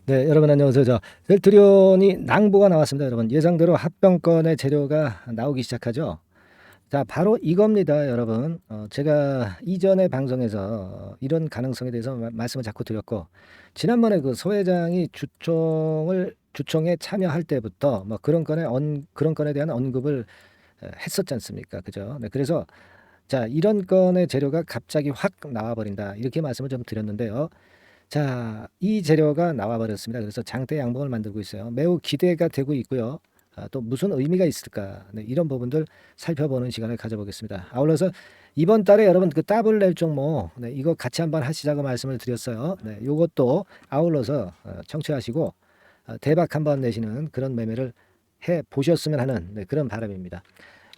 네, 여러분 안녕하세요. 셀트리온이 낭보가 나왔습니다. 여러분 예상대로 합병권의 재료가 나오기 시작하죠. 자, 바로 이겁니다, 여러분. 제가 이전에 방송에서 이런 가능성에 대해서 말씀을 자꾸 드렸고, 지난번에 그 소 회장이 주총에 참여할 때부터 뭐 그런 건에 대한 언급을 했었지 않습니까? 그죠? 네, 그래서 자, 이런 건의 재료가 갑자기 확 나와버린다, 이렇게 말씀을 좀 드렸는데요. 자, 이 재료가 나와 버렸습니다. 그래서 장대 양봉을 만들고 있어요. 매우 기대가 되고 있고요. 또 무슨 의미가 있을까? 네, 이런 부분들 살펴보는 시간을 가져보겠습니다. 아울러서 이번 달에 여러분 그 더블 낼 종목, 네, 이거 같이 한번 하시자고 말씀을 드렸어요. 네, 요것도 아울러서 청취하시고 대박 한번 내시는 그런 매매를 해 보셨으면 하는, 네, 그런 바람입니다.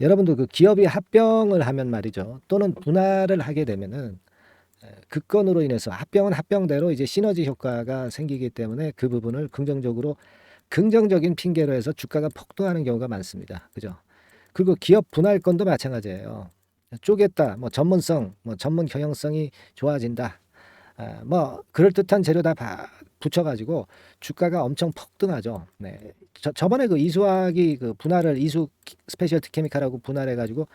여러분도 그 기업이 합병을 하면 말이죠. 또는 분할을 하게 되면은 그 건으로 인해서 합병은 합병대로 이제 시너지 효과가 생기기 때문에 그 부분을 긍정적인 핑계로 해서 주가가 폭등하는 경우가 많습니다. 그죠? 그리고 기업 분할 건도 마찬가지예요. 쪼갰다, 뭐 전문성, 뭐 전문 경영성이 좋아진다. 뭐 그럴듯한 재료 다 붙여가지고 주가가 엄청 폭등하죠. 네. 저번에 그 이수학이 그 분할을 이수 스페셜티 케미칼하고 분할해가지고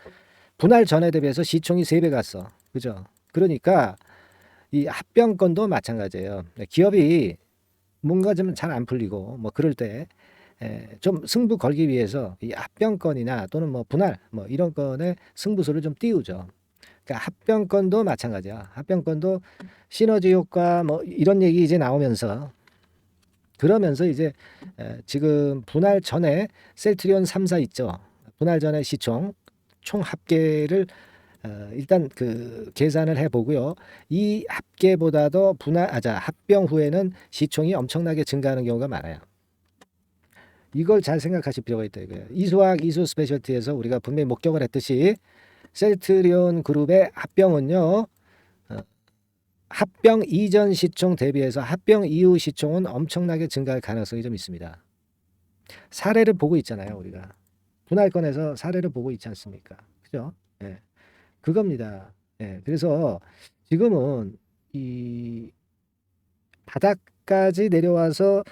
분할 전에 대비해서 시총이 3배 갔어. 그죠? 그러니까 이 합병건도 마찬가지예요. 네, 기업이 뭔가 좀 잘 안 풀리고 뭐 그럴 때 좀 승부 걸기 위해서 이 합병건이나 또는 뭐 분할 뭐 이런 건에 승부수를 좀 띄우죠. 그러니까 합병건도 마찬가지야. 합병건도 시너지 효과 뭐 이런 얘기 이제 나오면서, 그러면서 이제 지금 분할 전에 셀트리온 3사 있죠. 분할 전에 시총 총 합계를 일단 그 계산을 해보고요. 이 합계보다도 합병 후에는 시총이 엄청나게 증가하는 경우가 많아요. 이걸 잘 생각하실 필요가 있다 이거예요. 이수학, 이수 스페셜티에서 우리가 분명히 목격을 했듯이 셀트리온 그룹의 합병은요. 합병 이전 시총 대비해서 합병 이후 시총은 엄청나게 증가할 가능성이 좀 있습니다. 사례를 보고 있잖아요, 우리가. 분할권에서 사례를 보고 있지 않습니까? 그죠? 예. 그겁니다. 예. 그래서 지금은 이 바닥까지 내려와서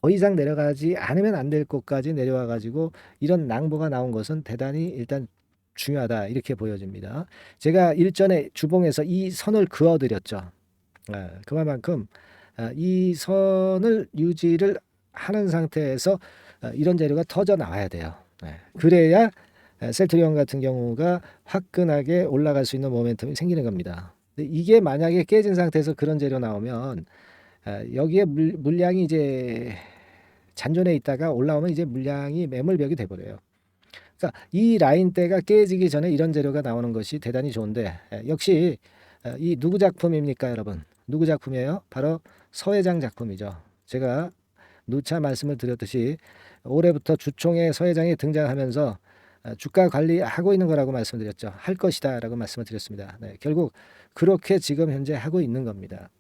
더 이상 내려가지 않으면 안 될 곳까지 내려와 가지고 이런 낭보가 나온 것은 대단히 일단 중요하다, 이렇게 보여집니다. 제가 일전에 주봉에서 이 선을 그어 드렸죠. 그만큼 이 선을 유지를 하는 상태에서 이런 재료가 터져 나와야 돼요. 그래야 셀트리온 같은 경우가 화끈하게 올라갈 수 있는 모멘텀이 생기는 겁니다. 근데 이게 만약에 깨진 상태에서 그런 재료 나오면 여기에 물량이 이제 잔존해 있다가 올라오면 이제 물량이 매몰벽이 돼버려요. 그러니까 이 라인대가 깨지기 전에 이런 재료가 나오는 것이 대단히 좋은데, 역시 이 누구 작품입니까, 여러분? 누구 작품이에요? 바로 서 회장 작품이죠. 제가 누차 말씀을 드렸듯이 올해부터 주총에 서 회장이 등장하면서 주가 관리하고 있는 거라고 말씀드렸죠. 할 것이다라고 말씀을 드렸습니다. 네, 결국 그렇게 지금 현재 하고 있는 겁니다.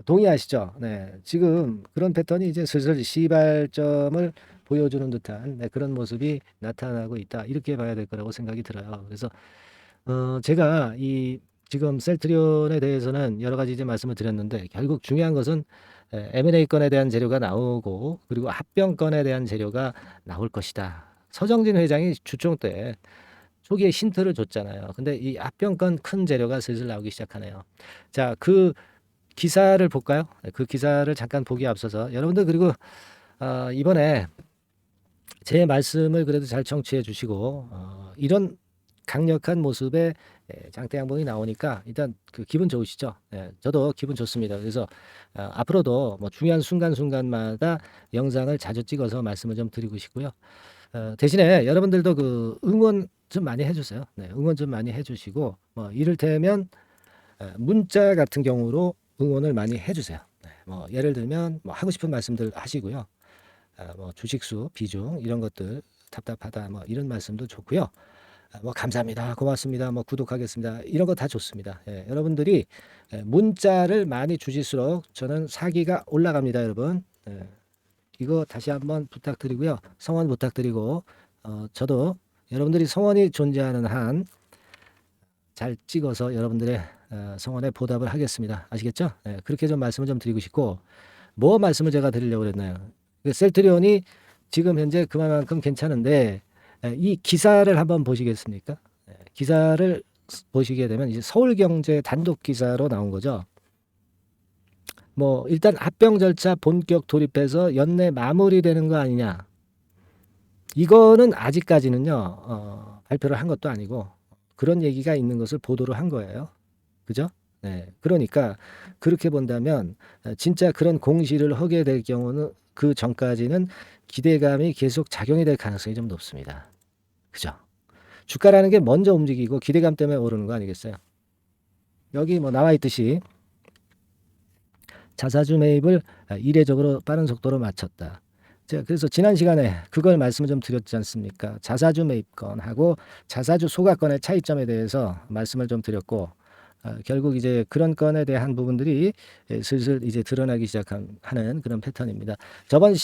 동의하시죠? 네, 지금 그런 패턴이 이제 슬슬 시발점을 보여주는 듯한, 네, 그런 모습이 나타나고 있다, 이렇게 봐야 될 거라고 생각이 들어요. 그래서 제가 이 지금 셀트리온에 대해서는 여러 가지 이제 말씀을 드렸는데, 결국 중요한 것은 M&A 건에 대한 재료가 나오고 그리고 합병 건에 대한 재료가 나올 것이다. 서정진 회장이 주총 때 초기에 힌트를 줬잖아요. 근데 이 합병 건 큰 재료가 슬슬 나오기 시작하네요. 자, 그 기사를 볼까요? 그 기사를 잠깐 보기 앞서서 여러분들, 그리고 이번에 제 말씀을 그래도 잘 청취해 주시고 이런 강력한 모습의 장대 양봉이 나오니까 일단 그 기분 좋으시죠? 예, 저도 기분 좋습니다. 그래서 앞으로도 뭐 중요한 순간순간마다 영상을 자주 찍어서 말씀을 좀 드리고 싶고요. 대신에 여러분들도 그 응원 좀 많이 해주세요. 네, 응원 좀 많이 해주시고 뭐 이를테면 문자 같은 경우로 응원을 많이 해주세요. 네, 뭐 예를 들면 뭐 하고 싶은 말씀들 하시고요. 뭐 주식수 비중 이런 것들 답답하다 뭐 이런 말씀도 좋고요. 뭐 감사합니다, 고맙습니다, 뭐 구독하겠습니다, 이런 거 다 좋습니다. 예, 여러분들이 문자를 많이 주실수록 저는 사기가 올라갑니다, 여러분. 예, 이거 다시 한번 부탁드리고요. 성원 부탁드리고 저도 여러분들이 성원이 존재하는 한 잘 찍어서 여러분들의 성원에 보답을 하겠습니다. 아시겠죠? 그렇게 좀 말씀을 좀 드리고 싶고, 뭐 말씀을 제가 드리려고 그랬나요? 셀트리온이 지금 현재 그만큼 괜찮은데, 이 기사를 한번 보시겠습니까? 기사를 보시게 되면 이제 서울경제 단독 기사로 나온 거죠. 뭐 일단 합병 절차 본격 돌입해서 연내 마무리되는 거 아니냐. 이거는 아직까지는요, 발표를 한 것도 아니고 그런 얘기가 있는 것을 보도를 한 거예요. 그죠? 네. 그러니까 그렇게 본다면 진짜 그런 공시를 하게 될 경우는 그 전까지는 기대감이 계속 작용이 될 가능성이 좀 높습니다. 그죠? 주가라는 게 먼저 움직이고 기대감 때문에 오르는 거 아니겠어요? 여기 뭐 나와 있듯이 자사주 매입을 이례적으로 빠른 속도로 마쳤다. 제가 그래서 지난 시간에 그걸 말씀을 좀 드렸지 않습니까? 자사주 매입건하고 자사주 소각건의 차이점에 대해서 말씀을 좀 드렸고, 결국 이제 그런 건에 대한 부분들이 슬슬 이제 드러나기 시작하는 그런 패턴입니다. 저번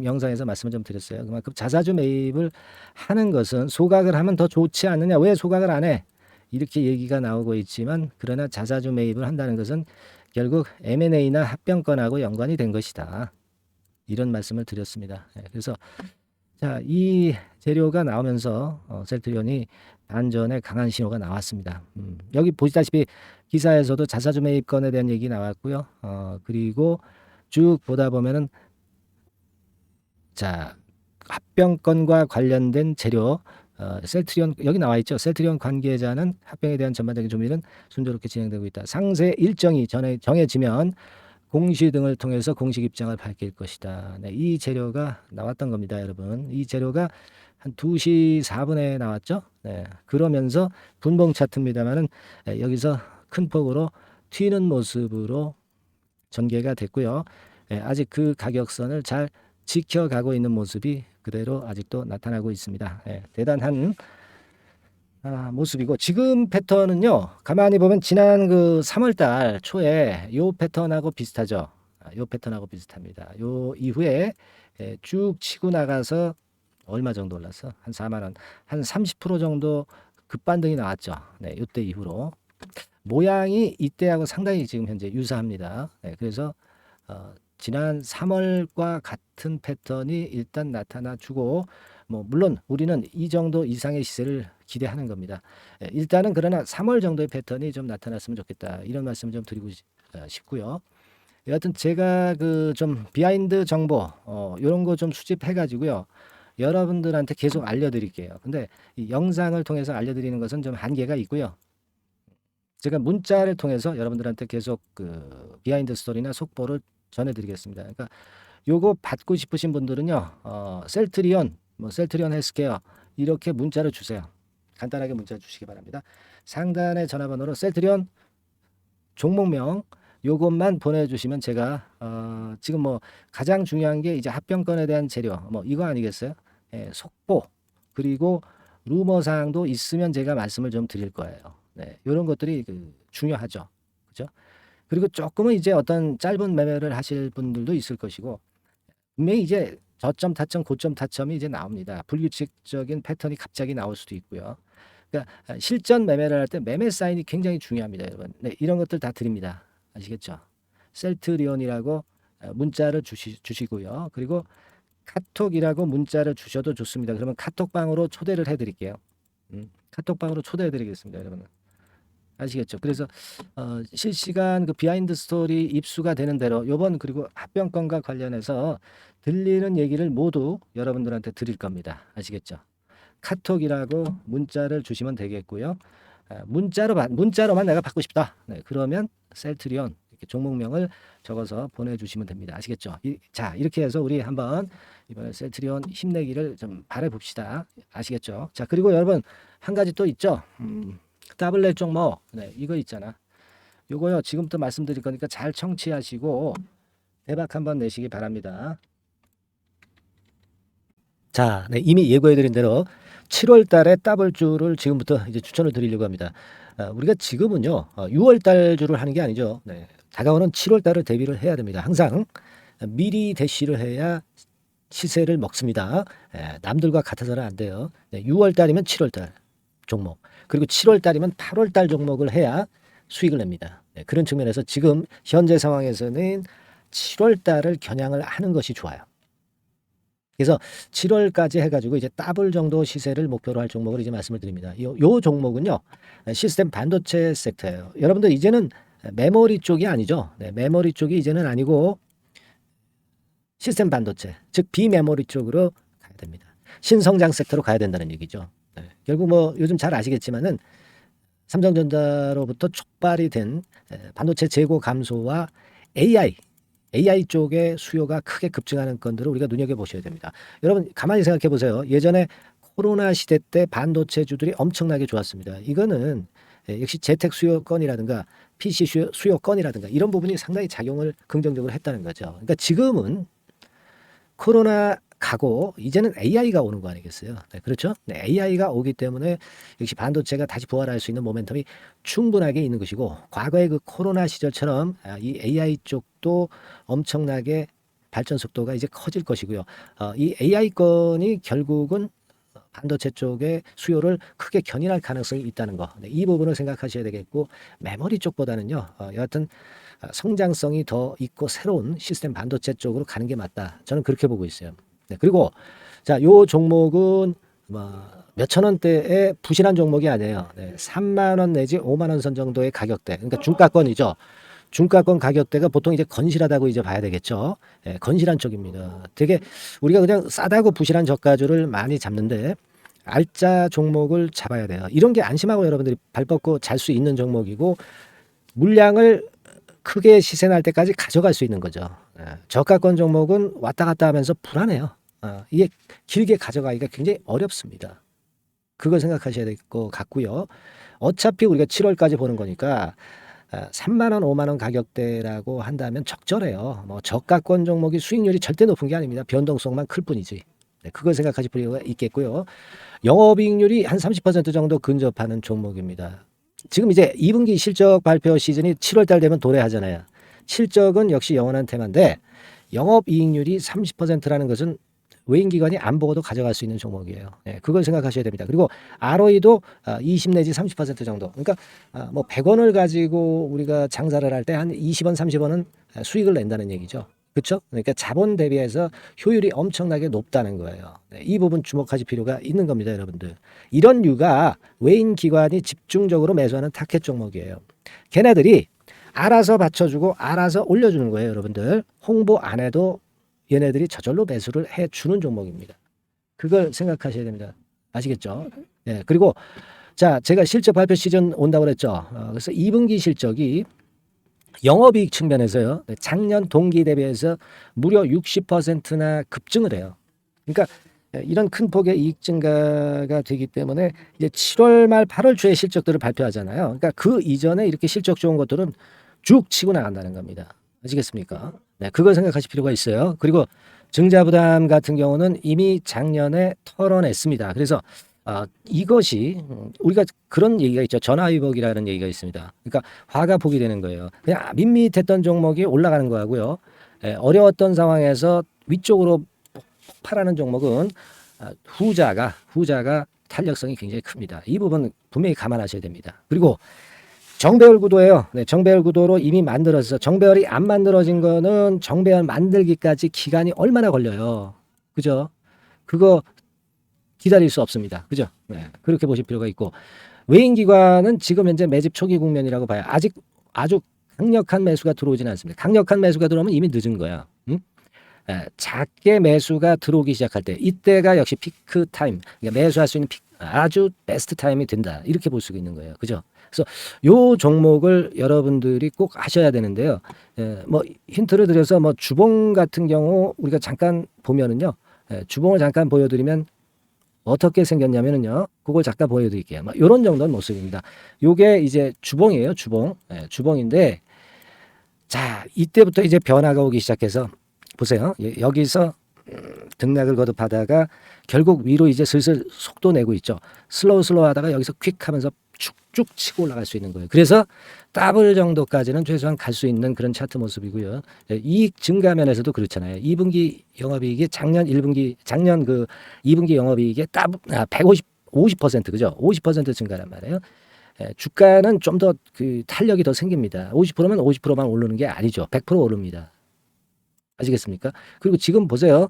영상에서 말씀을 좀 드렸어요. 그만큼 자사주 매입을 하는 것은 소각을 하면 더 좋지 않느냐? 왜 소각을 안 해? 이렇게 얘기가 나오고 있지만, 그러나 자사주 매입을 한다는 것은 결국 M&A나 합병건하고 연관이 된 것이다. 이런 말씀을 드렸습니다. 그래서 자, 이 재료가 나오면서 셀트리온이 반전의 강한 신호가 나왔습니다. 여기 보시다시피 기사에서도 자사주 매입건에 대한 얘기 나왔고요. 그리고 쭉 보다 보면은 자, 합병건과 관련된 재료, 셀트리온 여기 나와 있죠. 셀트리온 관계자는 합병에 대한 전반적인 준비는 순조롭게 진행되고 있다. 상세 일정이 정해지면 공시 등을 통해서 공식 입장을 밝힐 것이다. 네, 이 재료가 나왔던 겁니다, 여러분. 이 재료가 한 2시 4분에 나왔죠. 네, 그러면서 분봉 차트입니다만은 여기서 큰 폭으로 튀는 모습으로 전개가 됐고요. 아직 그 가격선을 잘 지켜가고 있는 모습이 그대로 아직도 나타나고 있습니다. 대단한 모습이고, 지금 패턴은요, 가만히 보면 지난 그 3월달 초에 요 패턴하고 비슷하죠. 요 패턴하고 비슷합니다. 요 이후에 쭉 치고 나가서 얼마 정도 올랐어? 한 4만 원, 한 30% 정도 급반등이 나왔죠. 네, 요때 이후로 모양이 이때하고 상당히 지금 현재 유사합니다. 그래서 지난 3월과 같은 패턴이 일단 나타나 주고, 뭐 물론 우리는 이 정도 이상의 시세를 기대하는 겁니다. 일단은 그러나 3월 정도의 패턴이 좀 나타났으면 좋겠다, 이런 말씀을 좀 드리고 싶고요. 여하튼 제가 그 좀 비하인드 정보 이런 거 좀 수집해 가지고요, 여러분들한테 계속 알려드릴게요. 근데 이 영상을 통해서 알려드리는 것은 좀 한계가 있고요. 제가 문자를 통해서 여러분들한테 계속 그 비하인드 스토리나 속보를 전해드리겠습니다. 그러니까 요거 받고 싶으신 분들은요, 셀트리온, 뭐 셀트리온 헬스케어 이렇게 문자를 주세요. 간단하게 문자 주시기 바랍니다. 상단의 전화번호로 셀트리온 종목명 요것만 보내주시면 제가 지금 뭐 가장 중요한 게 이제 합병건에 대한 재료 뭐 이거 아니겠어요? 속보 그리고 루머 사항도 있으면 제가 말씀을 좀 드릴 거예요. 네, 이런 것들이 중요하죠. 그죠? 그리고 조금은 이제 어떤 짧은 매매를 하실 분들도 있을 것이고, 분명히 이제 저점 타점 고점 타점이 이제 나옵니다. 불규칙적인 패턴이 갑자기 나올 수도 있고요. 그러니까 실전 매매를 할 때 매매 사인이 굉장히 중요합니다, 여러분. 네, 이런 것들 다 드립니다. 아시겠죠? 셀트리온이라고 문자를 주시고요. 그리고 카톡이라고 문자를 주셔도 좋습니다. 그러면 카톡방으로 초대를 해드릴게요. 카톡방으로 초대해드리겠습니다, 여러분. 아시겠죠? 그래서 실시간 그 비하인드 스토리 입수가 되는 대로 요번 그리고 합병건과 관련해서 들리는 얘기를 모두 여러분들한테 드릴 겁니다. 아시겠죠? 카톡이라고 문자를 주시면 되겠고요. 문자로만 내가 받고 싶다. 네, 그러면 셀트리온 이렇게 종목명을 적어서 보내주시면 됩니다. 아시겠죠? 자, 이렇게 해서 우리 한번 이번에 셀트리온 힘내기를 좀 바라봅시다. 아시겠죠? 자, 그리고 여러분 한 가지 또 있죠. 더블렛 종목, 네, 이거 있잖아. 요거요, 지금부터 말씀드릴 거니까 잘 청취하시고 대박 한번 내시기 바랍니다. 자, 네, 이미 예고해드린 대로 7월 달에 더블주를 지금부터 이제 추천을 드리려고 합니다. 우리가 지금은요, 6월 달 주를 하는 게 아니죠. 네, 다가오는 7월 달을 대비를 해야 됩니다. 항상 미리 대시를 해야 시세를 먹습니다. 남들과 같아서는 안 돼요. 네, 6월 달이면 7월 달 종목, 그리고 7월 달이면 8월 달 종목을 해야 수익을 냅니다. 네, 그런 측면에서 지금 현재 상황에서는 7월 달을 겨냥을 하는 것이 좋아요. 그래서 7월까지 해가지고 이제 더블 정도 시세를 목표로 할 종목을 이제 말씀을 드립니다. 요 종목은요, 시스템 반도체 섹터예요. 여러분들 이제는 메모리 쪽이 아니죠. 네, 메모리 쪽이 이제는 아니고 시스템 반도체, 즉 비메모리 쪽으로 가야 됩니다. 신성장 섹터로 가야 된다는 얘기죠. 네, 결국 뭐 요즘 잘 아시겠지만은 삼성전자로부터 촉발이 된 반도체 재고 감소와 AI 쪽의 수요가 크게 급증하는 건들을 우리가 눈여겨보셔야 됩니다. 여러분 가만히 생각해 보세요. 예전에 코로나 시대 때 반도체주들이 엄청나게 좋았습니다. 이거는 역시 재택 수요건이라든가 PC 수요건이라든가 이런 부분이 상당히 작용을 긍정적으로 했다는 거죠. 그러니까 지금은 코로나 가고 이제는 AI가 오는 거 아니겠어요? 네, 그렇죠? 네, AI가 오기 때문에 역시 반도체가 다시 부활할 수 있는 모멘텀이 충분하게 있는 것이고, 과거의 그 코로나 시절처럼 이 AI 쪽도 엄청나게 발전 속도가 이제 커질 것이고요. 이 AI 건이 결국은 반도체 쪽의 수요를 크게 견인할 가능성이 있다는 거. 네, 이 부분을 생각하셔야 되겠고, 메모리 쪽보다는요, 여하튼 성장성이 더 있고 새로운 시스템 반도체 쪽으로 가는 게 맞다. 저는 그렇게 보고 있어요. 네, 그리고 자, 요 종목은 몇천 원대의 부실한 종목이 아니에요. 네, 3만 원 내지 5만 원 선 정도의 가격대. 그러니까 중가권이죠. 중가권 가격대가 보통 이제 건실하다고 이제 봐야 되겠죠. 예, 건실한 쪽입니다. 되게 우리가 그냥 싸다고 부실한 저가주를 많이 잡는데 알짜 종목을 잡아야 돼요. 이런 게 안심하고 여러분들이 발 뻗고 잘 수 있는 종목이고, 물량을 크게 시세 날 때까지 가져갈 수 있는 거죠. 예, 저가권 종목은 왔다 갔다 하면서 불안해요. 이게 길게 가져가기가 굉장히 어렵습니다. 그걸 생각하셔야 될 것 같고요. 어차피 우리가 7월까지 보는 거니까 3만 원, 5만 원 가격대라고 한다면 적절해요. 뭐 저가권 종목이 수익률이 절대 높은 게 아닙니다. 변동성만 클 뿐이지. 네, 그걸 생각하실 필요가 있겠고요. 영업이익률이 한 30% 정도 근접하는 종목입니다. 지금 이제 2분기 실적 발표 시즌이 7월 달 되면 도래하잖아요. 실적은 역시 영원한 테마인데 영업이익률이 30%라는 것은 외인기관이 안 보고도 가져갈 수 있는 종목이에요. 네, 그걸 생각하셔야 됩니다. 그리고 ROE도 20 내지 30% 정도. 그러니까 뭐 100원을 가지고 우리가 장사를 할 때 한 20원, 30원은 수익을 낸다는 얘기죠. 그렇죠? 그러니까 자본 대비해서 효율이 엄청나게 높다는 거예요. 네, 이 부분 주목하실 필요가 있는 겁니다, 여러분들. 이런 류가 외인 기관이 집중적으로 매수하는 타켓 종목이에요. 걔네들이 알아서 받쳐주고 알아서 올려주는 거예요, 여러분들. 홍보 안 해도 얘네들이 저절로 매수를 해주는 종목입니다. 그걸 생각하셔야 됩니다. 아시겠죠? 예, 그리고 자, 제가 실적 발표 시즌 온다고 그랬죠. 그래서 2분기 실적이 영업이익 측면에서요, 작년 동기 대비해서 무려 60%나 급증을 해요. 그러니까 이런 큰 폭의 이익 증가가 되기 때문에 이제 7월 말 8월 초에 실적들을 발표하잖아요. 그러니까 그 이전에 이렇게 실적 좋은 것들은 쭉 치고 나간다는 겁니다. 아시겠습니까? 네, 그걸 생각하실 필요가 있어요. 그리고 증자부담 같은 경우는 이미 작년에 털어냈습니다. 그래서 이것이 우리가 그런 얘기가 있죠. 전화위복이라는 얘기가 있습니다. 그러니까 화가 복이 되는 거예요. 그냥 밋밋했던 종목이 올라가는 거하고요. 어려웠던 상황에서 위쪽으로 폭발하는 종목은 후자가 탄력성이 굉장히 큽니다. 이 부분 분명히 감안하셔야 됩니다. 그리고 정배열 구도예요. 네, 정배열 구도로 이미 만들어서 정배열이 안 만들어진 거는 정배열 만들기까지 기간이 얼마나 걸려요. 그죠? 그거 기다릴 수 없습니다. 그죠? 네, 그렇게 보실 필요가 있고, 외인기관은 지금 현재 매집 초기 국면이라고 봐요. 아직 아주 강력한 매수가 들어오지는 않습니다. 강력한 매수가 들어오면 이미 늦은 거야. 응? 작게 매수가 들어오기 시작할 때, 이때가 역시 피크 타임, 그러니까 매수할 수 있는 아주 베스트 타임이 된다. 이렇게 볼 수 있는 거예요. 그죠? 그래서 요 종목을 여러분들이 꼭 하셔야 되는데요. 뭐 힌트를 드려서 뭐 주봉 같은 경우 우리가 잠깐 보면은요, 주봉을 잠깐 보여드리면 어떻게 생겼냐면은요, 그걸 잠깐 보여드릴게요. 뭐 이런 정도는 모습입니다. 요게 이제 주봉이에요, 주봉. 주봉인데, 자, 이때부터 이제 변화가 오기 시작해서 보세요. 여기서 등락을 거듭하다가 결국 위로 이제 슬슬 속도 내고 있죠. 슬로우 하다가 여기서 퀵 하면서 쭉쭉 치고 올라갈 수 있는 거예요. 그래서 더블 정도까지는 최소한 갈 수 있는 그런 차트 모습이고요. 이익 증가 면에서도 그렇잖아요. 2분기 영업이익이 작년 그 2분기 영업이익의 50% 그죠? 50% 증가란 말이에요. 주가는 좀 더 그 탄력이 더 생깁니다. 50%면 50%만 오르는 게 아니죠. 100% 오릅니다. 아시겠습니까? 그리고 지금 보세요.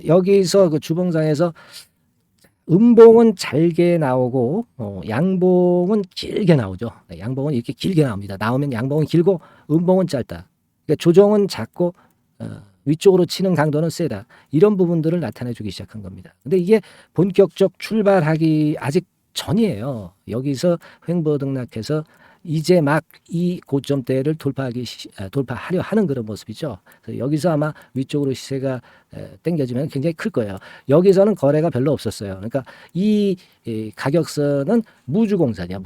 여기서 그 주봉상에서 음봉은 잘게 나오고 양봉은 길게 나오죠. 네, 양봉은 이렇게 길게 나옵니다. 나오면 양봉은 길고 음봉은 짧다. 그러니까 조정은 작고 위쪽으로 치는 강도는 세다. 이런 부분들을 나타내 주기 시작한 겁니다. 근데 이게 본격적 출발하기 아직 전이에요. 여기서 횡보 등락해서 이제 막 이 고점대를 돌파하려 하는 그런 모습이죠. 그래서 여기서 아마 위쪽으로 시세가 당겨지면 굉장히 클 거예요. 여기서는 거래가 별로 없었어요. 그러니까 이 가격선은 무주공산이야.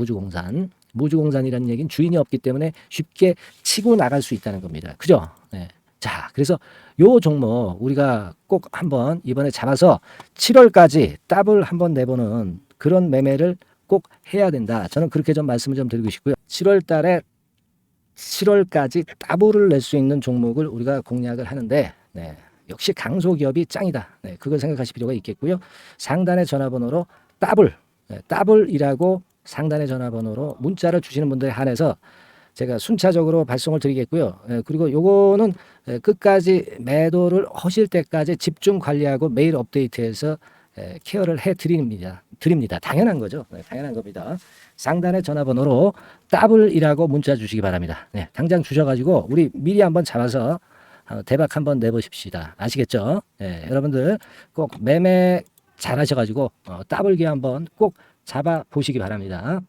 무주공산이라는 얘기는 주인이 없기 때문에 쉽게 치고 나갈 수 있다는 겁니다. 그죠? 네. 자, 그래서 요 종목 우리가 꼭 한번 이번에 잡아서 7월까지 더블 한번 내보는 그런 매매를 꼭 해야 된다. 저는 그렇게 좀 말씀을 좀 드리고 싶고요. 7월 달에 7월까지 더블을 낼 수 있는 종목을 우리가 공략을 하는데 역시 강소기업이 짱이다. 그걸 생각하실 필요가 있겠고요. 상단의 전화번호로 더블이라고 상단의 전화번호로 문자를 주시는 분들에 한해서 제가 순차적으로 발송을 드리겠고요. 그리고 요거는 끝까지 매도를 하실 때까지 집중 관리하고 매일 업데이트해서 케어를 해 드립니다. 당연한 거죠. 당연한 겁니다. 상단의 전화번호로 더블이라고 문자 주시기 바랍니다. 당장 주셔가지고 우리 미리 한번 잡아서 대박 한번 내보십시다. 아시겠죠? 여러분들 꼭 매매 잘 하셔가지고 더블기 한번 꼭 잡아 보시기 바랍니다.